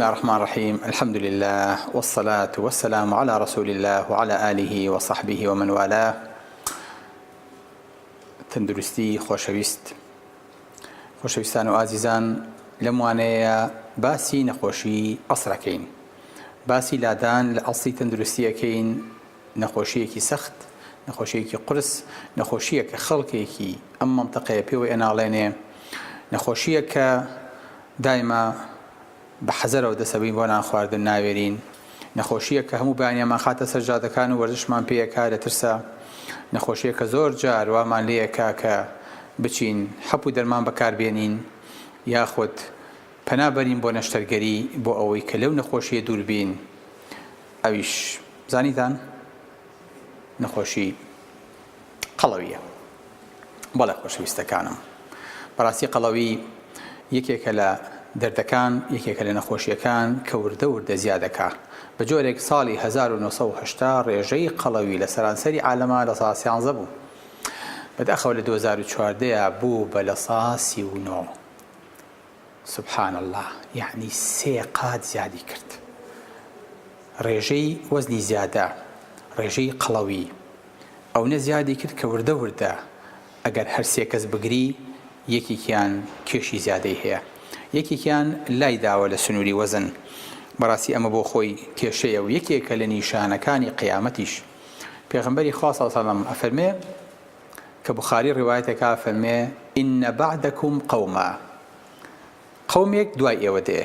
الله الرحمن الرحيم. الحمد لله والصلاة والسلام على رسول الله وعلى آله وصحبه ومن والاه. تندرستي خۆشەویستان و ئازیزان، لەم وانەیە باسی نەخۆشی ئەسڕەکەین، باسی لادان لە ئەسڵی تەندروستیەکەین. نەخۆشیەکی سەخت، نەخۆشیەکی قرس، نەخۆشیە کە خەڵکێکی ئەم مەنتەقەیە پێوەی ئەناڵێنێ، نەخۆشیە کە دایما بە حەزەرەوە دەسەبین بۆ نان خواردن ناوێرین، نەخۆشیە کە هەموو بەیانیەمان خاتە سەرجادەکان و وەرزشمان پێیەکا لە ترسە، نەخۆشیە کە زۆر جار وامان لێیەکا کە بچین حەپ و دەرمان بەکاربێنین یاخود پەنابەرین بۆ نەشتەرگەری بۆ ئەوەی کە لەو نەخۆشیە دوور بین. ئەویش زانیتان نەخۆشی قەڵەویە. بەڵێ خۆشەویستەکانم، بەڕاستی قەڵەوی یەکێکە لە دەردەکان، یەکێکە لە نەخۆشیەکان کە وردە وردە زیادەکە. بە جۆرێک ساڵی 1970 ڕێژەی قەڵەوی لە سەرانسەری عالەما لە سا 13 بوو، بەداخەوە لە 2014 بوو بە لە سا 39. سبحان الله، یعنی 3 قات زیادی کرد. ڕێژەی وەزنی زیادە، ڕێژەی قەڵەوی ئەو نەزیادی کرد کە وردە وردە ئەگەر هەر 3 کەس بگری یەکێکیان کێشی زیادەی هەیە، یەکێکیان لای داوە لە سنووری وەزن. بەڕاستی ئەمە بۆ خۆی کێشەیە و یەکێکە لە نیشانەکانی قیامەتیش. پێغەمبەری خوا صلی الله علیه و سلم ئەفەرمێ کە بوخاری ڕیوایەتێکا ئەفەرمێ ئین بعدکم قەوما، قەومێک دوای ئێوە دێ،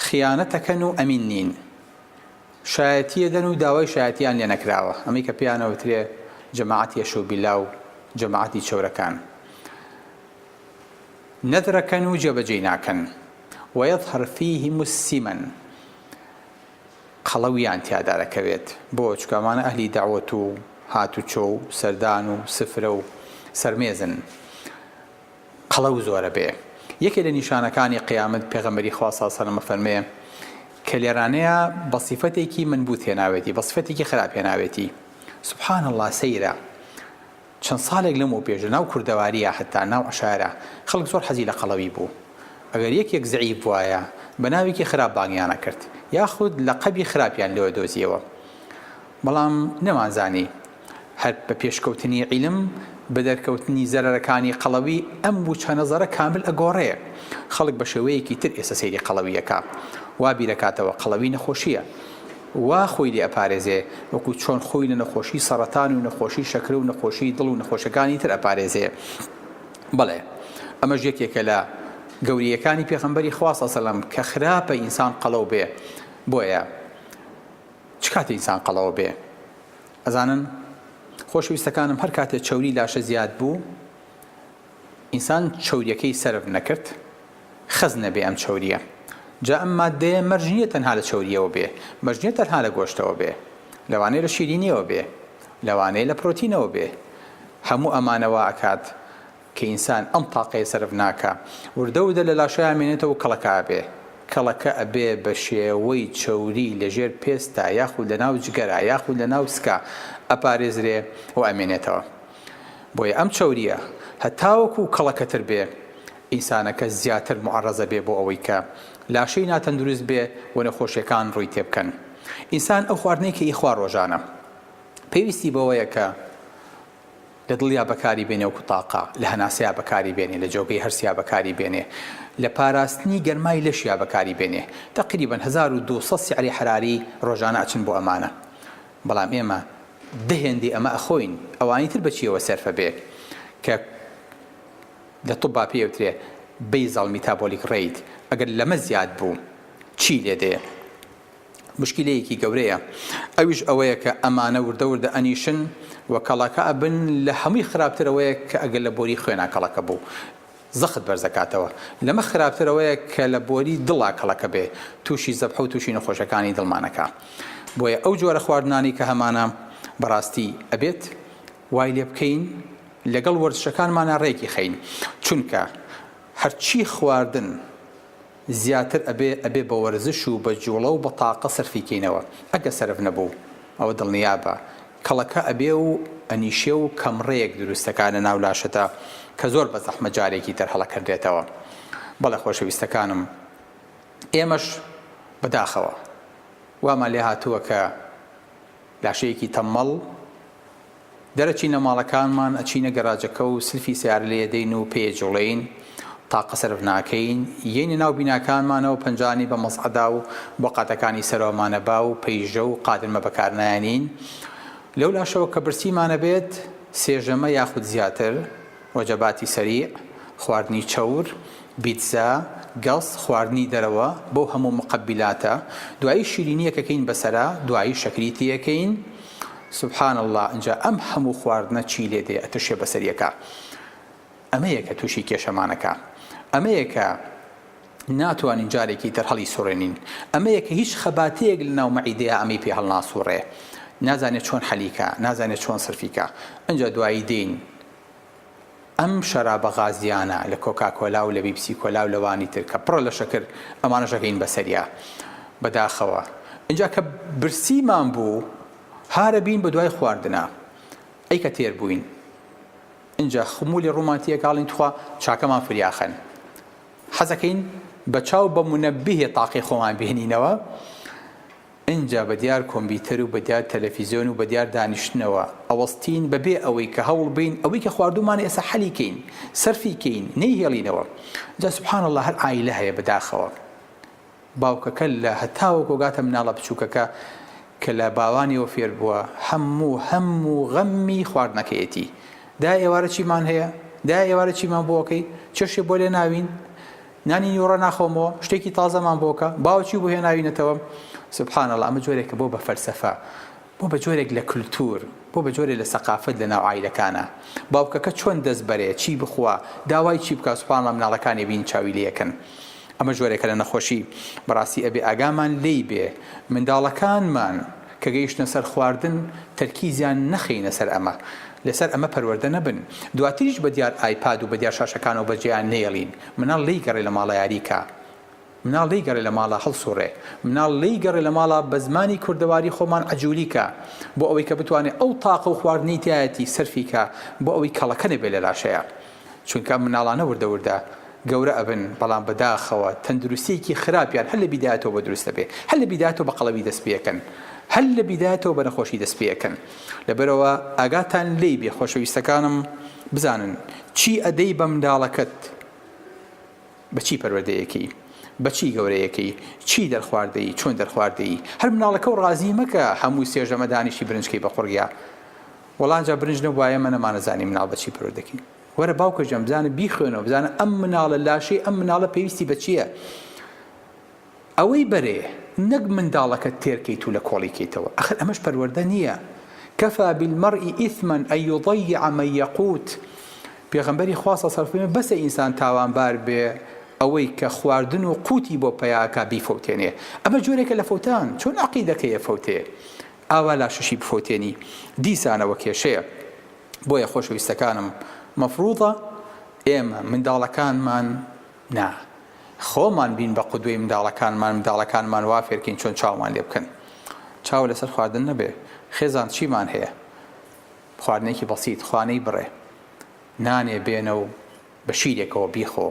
خیانەتەکەن و ئەمین نین، شایەتیە دەن و داوای شایەتیان لێ نەکراوە، ئەمەی کە پێیانەوترێ جەماعەتی ئەشەوبیلا و جەماعەتی چەورەکان، نەدرەکەن و جێبەجێ ناکەن، وەیەظهر فیهم السیمەن، قەڵەویان تیادا دەکەوێت. بۆ چکەمانە ئەهلی دەعوەت و هاتوچۆ و سەردان و سفرە و سەرمێزن، قەڵەو زۆرە بێ. یەکێ لە نیشانەکانی قیامەت پێغەمبەری خوا صلی الله علیه و سلم فەرمێ کە لێرانەیە بە سیفەتێکی منبوت هێناوێتی، بە سیفەتێکی خراپ هێناوێتی. سبحان الله، سەیرە چەند ساڵێک لەمەوە پێش ناو کوردەواریە حتا ناو عەشایرە خەڵک زۆر حەزی لە قەڵەوی بوو. ئەگەر یەکێک زەعیف وایە بە ناوێکی خراپ باڵیانە کرد یاخود لە قەبی خراپیان لێوە دۆزیەوە. بەڵام نەمانزانی هەر بە پێشکەوتنی عیلم، بە دەرکەوتنی زەرەرەکانی قەڵەوی ئەم بوو چەنەزەرە کامل ئەگۆڕێ. خەڵک بە شێوەیەکی تر ئێستا سەیری قەڵەویەکە، وا بیرەکاتەوە قەڵەوی نەخۆشیە، وا خۆی لێ ئەپارێزێ وەکو چۆن خۆی لە نەخۆشی سەرەتان و نەخۆشی شەکرە و نەخۆشی دڵ و نەخۆشەکانی تر ئەپارێزێ. بەڵێ ئەمەش یەکێکە لە گەوریەکانی پێغەمبەری خوا صلی الله علیه و سلم کە خراپە ئینسان قەڵەو بێ. بۆیە چ کاتێ ئینسان قەڵەوە بێ؟ ئەزانن خۆشەویستەکانم، هەر کاتێ چەوری لاشە زیاد بوو ئینسان چەوریەکەی سەرف نەکرد، خەز نەبێ ئەم چەوریە. جا ئەم مادەیە مەرج نییە تەنها لە چەوریەوە بێ، مەرج نییە تەنها لە گۆشتەوە بێ، لەوانەیە لە شیرینیەوە بێ، لەوانەیە لە پرۆتینەوە بێ. هەموو ئەمانەوە ئەکات کە ئینسان ئەم تاقەیە سەرف ناکە، وردە وردە لە لاشەیە مێنێتەوە کەڵەکە ئەبێ، کەڵەکە ئەبێ بە شێوەی چەوری لەژێر پێستا یاخود لە ناو جگەرە یاخود لە ناو سکا ئەپارێزرێ و ئەمێنێتەوە. بۆیە ئەم چەوریە هەتاوەکو کەڵەکەتر بێ ئینسانەکە زیاتر معەڕەزە بێ بۆ ئەوەی کە لاشەی ناتەندروست بێ و نەخۆشیەکان ڕووی تێبکەن. ئینسان ئەو خواردنەی کە ئیخوا ڕۆژانە پێویستی بەوەیە کە لە دڵیا بەکاری بێنێ وەکو تاقا، لە هەناسەیە بەکاری بێنێ، لە جەوگەی هەرسیا بەکاری بێنێ، لە پاراستنی گەرمای لەشیا بەکاری بێنێ. تقریباً 1200 سیعری حراری ڕۆژانە ئەچن بۆ ئەمانە. بەڵام ئێمە دەهێندی ئەمە ئەخۆین، ئەوانی تر بەچیەوە سەرفە بێ کە لە طوبا پێوترێ بەیزەڵ میتابۆلیک ڕێیت. ئەگەر لەمە زیاد بوو چی لێ دێ؟ مشکلەیەکی گەورەیە. ئەویش ئەوەیە کە ئەمانە وردە وردە ئەنیشن و کەڵەکە ئەبن لە هەمووی خراپترەوەیە کە ئەگەر لە بۆری خوێنا کەڵەکە بوو زەخت بەرزەکاتەوە. لەمە خراپترەوەیە کە لە بۆری دڵا کەڵەکە بێ، تووشی زەبحە و تووشی نەخۆشەکانی دڵمانەکە. بۆیە ئەو جۆرە خواردنانی کە هەمانە بەڕاستی ئەبێت وای لێ بکەین، لەگەڵ وەرزشەکانمانە ڕێکی خەین، چونکە هەرچی خواردن زیاتر ئەبێ بە وەرزش و بە جوڵە و بە تاقە سەرفیکەینەوە. ئەگە سەرف نەبوو ئەوە دڵنیابە کەڵەکە ئەبێ و ئەنیشێ و کەمڕەیەک دروستەکانە ناو لاشەتە کە زۆر بە زەحمە جارێکی تر هەڵەکردێتەوە. بەڵێ خۆشەویستەکانم، ئێمەش بەداخەوە وامان لێ هاتووە کە لاشەیەکی تەممەڵ دەرەچینە ماڵەکانمان ئەچینە گەراجەکە و سلفی سیارە لێ دەین و پێجوڵین تاقە سەرف ناکەین یەنی ناو بیناکانمانەوە پەنجانی بە مەسعەدا و بۆ قاتەکانی سەرەوەمانە با و پەیژە و قادرمە بەکارنایانین لەو لاشەوە کە برسیمانە بێت سێژەمە یاخود زیاتر وەجەباتی سەریع خواردنی چەور بیتزا گەڵس خواردنی دەرەوە بۆ هەموو مقبلاتە دوایی شیرینیە کەکەین بەسەرا دوایی شەکریتی یەکەین سبحان الله اینجا ئەم هەموو خواردنە چی لێ دێ ئەتەشێ بەسەریەکە ئەمەیە کە تووشی کێشەمانەکە ئەمەیە کە ناتوانین جارێکی تر هەڵی سوڕێنین ئەمەیە کە هیچ خەباتەیەک لە ناو مەعیدەیە ئەمەی پێ هەڵناسوڕێ نازانێت چۆن حەلیکە نازانێت چۆن سرفیکە اینجا دوایی دین ئەم شەرابە غازیانە لە کۆکاکۆلا و لە بیپسی کۆلا و لەوانی تر کە پڕە لە شەکر ئەمانەشەکەین بەسەریا بەداخەوە اینجا کە برسیمان بوو هارە بین بە دوای خواردنە ئەی کە تێر بووین اینجا خمولی ڕووماتیە کاڵین توخوا چاکەمان فریاخەن حەزەکەین بە چاو بە منەبیهێ تاقی خۆمان بهێنینەوە اینجا بە دیار کۆمپیوتەر و بە دیار تەلەڤیزیۆن و بە دیار دانیشتنەوە ئەوەستین بەبێ ئەوەی کە هەوڵ بین ئەوەی کە خواردومان ئێستا حەلی کەین سەرفی کەین نەیهێڵینەوە جا سبحان الله هەر عایلە هەیە بەداخەوە باوکەکە لە هەتاوەکو گاتە مناڵە بچووکەکە کە لە باوانیەوە فێر بووە هەموو غەممی خواردنەکەیەتی دا ئێوارە چیمان هەیە دا ئێوارە چیمان بۆکەی چێشێ بۆ لێ ناوین نانی نیوڕە ناخۆمەوە شتێکی تازەمان بۆکە باوکی بۆ هێناوینەتەوە سبحان الله ئەمە جۆرێکە بۆ بە فەلسەفە بۆ بە جۆرێک لە کولتور بۆ بە جۆرێک لە سەقافەت لە ناو عایلەکانە باوکەکە چۆن دەست بەرێ چی بخوا داوای چی بکە سبحان الله مناڵەکانی بین چاوی لێکن ئەمە جۆرێکە لە نەخۆشی بەڕاستی ئەبێ ئاگامان لێی بێ منداڵەکانمان کە گەیشتنە سەر خواردن تەرکیزیان نەخینە سەر ئەمە لەسەر ئەمە پەروەردە نەبن دواتریش بە دیار ئایپاد و بە دیار شاشەکانەوە بەجێیان نێڵین مناڵ لی گەڕێ لە ماڵە یاریکە مناڵ لی گەڕێ لە ماڵە هەڵسوڕێ مناڵ لی گەڕێ لە ماڵە بە زمانی کوردەواری خۆمان عەجوولیکە بۆ ئەوەی کە بتوانێت ئەو تاقە و خواردنی تایەتی سەرفیکە بۆ ئەوەی کەڵەکە نەبێ لە لاشەیە چونکە مناڵانە وردە گەورە ئەبن بەڵام بەداخەوە تەندروستیەکی خراپیان هەر لە بیدایەتەوە بە دروستە بێ هەر لە بیدایەتەوە بە قەڵەوی دەست پێکەن هەر لە بیدایەتەوە بە نەخۆشی دەست پێکەن لەبەرەوە ئاگاتان لێی بێ خۆشەویستەکانم بزانن چی ئەدەی بە منداڵەکەت بە چی پەروەردەیەکی بە چی گەورەیەکی چی دەرخواردەی چۆن دەرخواردەی هەر مناڵەکە و ڕازی مەکە هەموو سێژەمە دانیشی برنجکەی بە قوڕیا وەڵانجا برنج نەبوایە منە مانەزانی مناڵ بە چی پەروەردەکەی وەرە باوکە جەم بزانە بیخوێنەوە بزانە ئەم مناڵە لاشەی ئەم مناڵە پێویستی بە چییە ئەوەی بەرێ نەک منداڵەکە تێرکەیت و لە کۆڵیکەیتەوە ئەخر ئەمەش پەروەردە نییە کەفا بالمەرء ئیثما ئەن یضیع من یەقوت پێغەمبەری خوا صلی الله علیه و سلم بەسە ئینسان تاوانبار بێ ئەوەی کە خواردن و قوتی بۆ پەیاکە بیفەوتێنێ ئەمە جۆرێکە لە فەوتان چۆن عەقیدەکەیە فەوتێ ئاوا لاشەشی بفەوتێنی دیسانەوە کێشەیە بۆیە خۆشەویستەکانم مەفروضە ئێمە منداڵەکانمان نا خۆمان بین بە قودوەی منداڵەکانمان وا فێرکەین چۆن چاومان لێ بکەن چاو لەسەر خواردن نەبێ خێزان چیمان هەیە خواردنێکی بەسیط خوانەی بڕێ نانێ بێنە و بە شیرێکەوە بیخۆ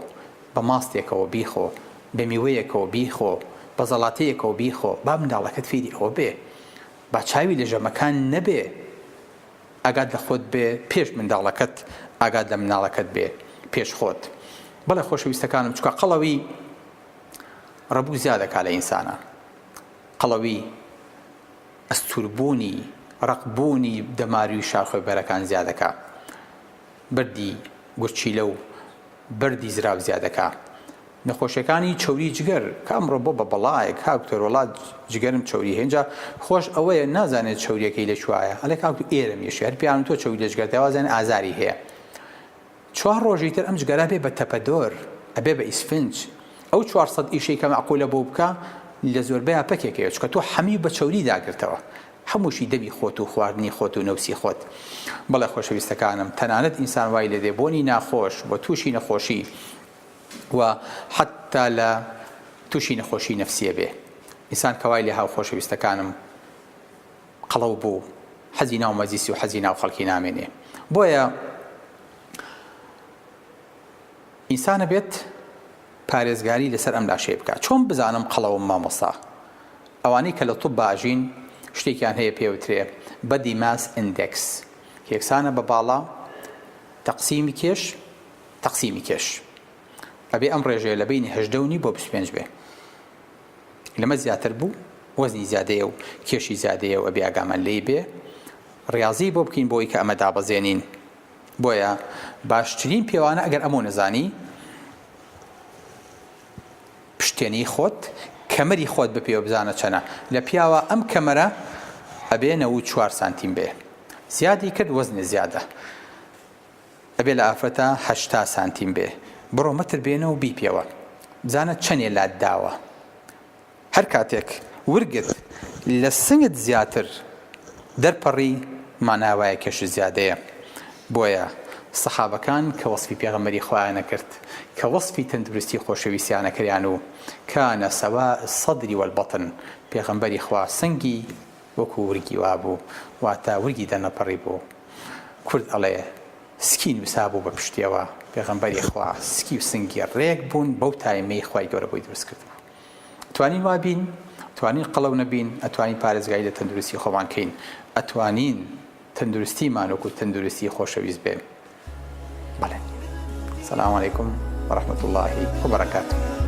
بە ماستێکەوە بیخۆ بە میوەیەکەوە بیخۆ بە زەڵاتەیەکەوە بیخۆ با منداڵەکەت فێری ئەوە بێ با چاوی لە ژەمەکان نەبێ ئاگات لە خۆت بێ پێش منداڵەکەت ئاگات لە مناڵەکەت بێ پێش خۆت بەڵێ خۆشەویستەکانم چکە قەڵەوی ڕەبوو زیادەکا لە ئینسانە قەڵەوی ئەستوربوونی ڕقبوونی دەماروی شاخۆی بەرەکان زیادەکا بردی گورچیلە و بردی زراو زیادەکە نەخۆشیەکانی چەوری جگەر کە ئەمڕۆ بۆ بە بەڵایەک کاکتۆر وڵات جگەرم چەوری هێنجا خۆش ئەوەیە نازانێت چەوریەکەی لەکوایە ئەلێ کاکتۆ ئێرە مێشێ هەر پیان تۆ چەوری لە جگەر دەوازانێ ئازاری هەیە چوار ڕۆژی تر ئەم جگەرە بێ بە تەپەدۆر ئەبێ بە ئیسفنج ئەو 400 ئیشەی کە مەعقولە بۆ بکە لە زۆربەیە پەکێکەوە چکە تۆ هەمی بە چەوری داگرتەوە هەمووشی دەبی خۆت و خواردنی خۆت و نەوسی خۆت بەڵێ خۆشەویستەکانم تەنانەت ئینسان وای لێ دێ بۆنی ناخۆش بۆ تووشی نەخۆشی و حتا لە تووشی نەخۆشی نەفسیە بێ ئینسان کەوای لێ هاو خۆشەویستەکانم قەڵەو بوو حەزی ناو مەجلیسی و حەزی ناو خەڵکی نامێنێ بۆیە ئینسانە بێت پارێزگاری لەسەر ئەم لاشەیە بکات. چۆن بزانم قەڵەوم مامۆستا؟ ئەوانەی کە لە توپ باژین شتێکیان هەیە پێوترێ بەدی ماس ئیندێکس، یەکسانە بە باڵا تەقسیمی کێش ئەبێ ئەم ڕێژەیە لە بینی 18 بۆ 25 بێ. لەمە زیاتر بوو وەزنی زیادەیە و کێشی زیادەیە و ئەبێ ئاگامان لێی بێ. ڕیاضی بۆ بکەین بۆی کە ئەمە دابەزێنین. بۆیە باشترین پێوانە ئەگەر ئەمە نەزانی پشتێنی خۆت کەمەری خۆت بپێوە بزانە چەنە. لە پیاوە ئەم کەمەرە ئەبێ 94 سانتیم بێ، زیادی کرد وەزنی زیادە، ئەبێ لە ئافرەتە 80 سانتیم بێ، بڕۆ مەتر بێنە و بیپێوە بزانە چەندێ لات داوە. هەر کاتێک ورگت لە سنگت زیاتر دەرپەڕی ماناوایە کێش زیادەیە. بۆیە سەحابەکان کە وەسفی پێغەمبەری خۆیان نەکرد، کە وەسفی تەندروستی خۆشەویستیانە کردیان و کانە سەواء الصەدری وەالبەطن، پێغەمبەری خوا سنگی وەکو ورگی وابوو، واتە ورگی دەنەپەڕی بوو. کورد ئەڵێ سکین وسابوو بە پشتیەوە، پێغەمبەری خوا سکی و سنگی ڕێک بوون بەو تایمەی خوای گەورە بۆی دروست کردبوو. ئەتوانین وابین، ئەتوانین قەڵەو نەبین، ئەتوانین پارێزگای لە تەندروستی خۆمان کەین، ئەتوانین تەندروستیمان وەکو تەندروستی خۆشەویست بێن. بەڵێ. سەلام عەلەیکوم وەڕەحمەتوڵڵاهی وبەرەکاتوه.